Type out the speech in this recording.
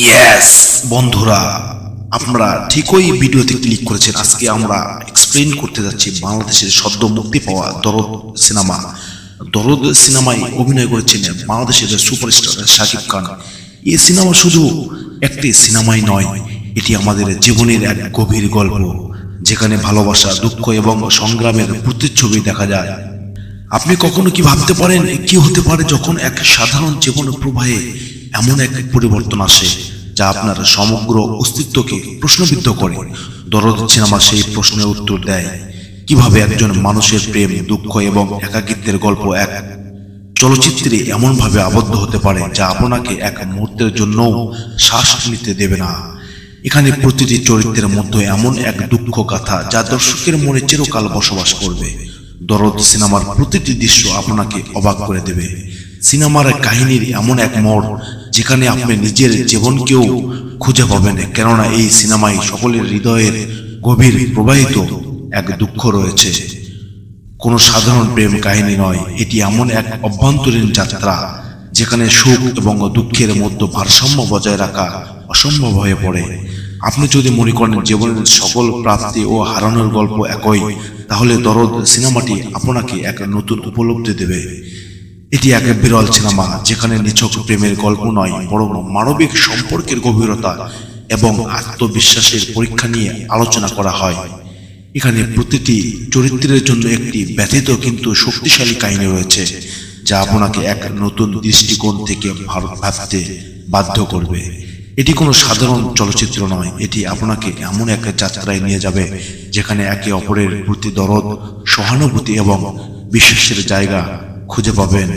Yes বন্ধুরা, আপনারা ঠিকই ভিডিওতে ক্লিক করেছেন। আজকে আমরা এক্সপ্লেইন করতে যাচ্ছি বাংলাদেশের সদ্য মুক্তি পাওয়া দরদ সিনেমা। দরদ সিনেমায় অভিনয় করেছেন বাংলাদেশের সুপারস্টার শাকিব খান। এই সিনেমা শুধু একটি সিনেমাই নয়, এটি আমাদের জীবনের এক গভীর গল্প, যেখানে ভালোবাসা, দুঃখ এবং সংগ্রামের প্রতিচ্ছবি দেখা যায়। আপনি কখনো কি ভাবতে পারেন কি হতে পারে যখন এক সাধারণ জীবন প্রবাহে এমন এক পরিবর্তন আসে যা আপনার সমগ্র অস্তিত্বকে প্রশ্নবিদ্ধ করে? দরদ সিনেমা সেই প্রশ্নের উত্তর দেয়। কিভাবে একজন মানুষের প্রেম, দুঃখ এবং একাকিত্বের গল্প এক চলচ্চিত্রে এমনভাবে আবদ্ধ হতে পারে যা আপনাকে এক মুহূর্তের জন্যও শ্বাস নিতে দেবে না। এখানে প্রতিটি চরিত্রের মধ্যে এমন এক দুঃখ গাথা যা দর্শকের মনে চিরকাল বসবাস করবে। দরদ সিনেমার প্রতিটি দৃশ্য আপনাকে অবাক করে দেবে। সিনেমার কাহিনীর এমন এক মোড় যেখানে আপনি নিজের জীবনকেও খুঁজে পাবেন, কেননা এই সিনেমায় সকলের হৃদয়ের গভীর প্রবাহিত এক দুঃখ রয়েছে। কোনো সাধারণ প্রেম কাহিনী নয়, এটি এমন এক অভ্যন্তরীণ যাত্রা যেখানে সুখ এবং দুঃখের মধ্যে ভারসাম্য বজায় রাখা অসম্ভব হয়ে পড়ে। আপনি যদি মনে করেন জীবনের সকল প্রাপ্তি ও হারানোর গল্প একই, তাহলে দরদ সিনেমাটি আপনাকে এক নতুন উপলব্ধি দেবে। এটি এক বিরল সিনেমা যেখানে নিছক প্রেমের গল্প নয়, বরং মানবিক সম্পর্কের গভীরতা এবং আত্মবিশ্বাসের পরীক্ষা নিয়ে আলোচনা করা হয়। এখানে প্রতিটি চরিত্রের জন্য একটি ব্যথিত কিন্তু শক্তিশালী কাহিনী রয়েছে, যা আপনাকে এক নতুন দৃষ্টিকোণ থেকে ভাবতে বাধ্য করবে। এটি কোনো সাধারণ চলচ্চিত্র নয়, এটি আপনাকে এমন এক যাত্রায় নিয়ে যাবে যেখানে একে অপরের প্রতি দরদ, সহানুভূতি এবং বিশ্বাসের জায়গা খুঁজে পাবেন।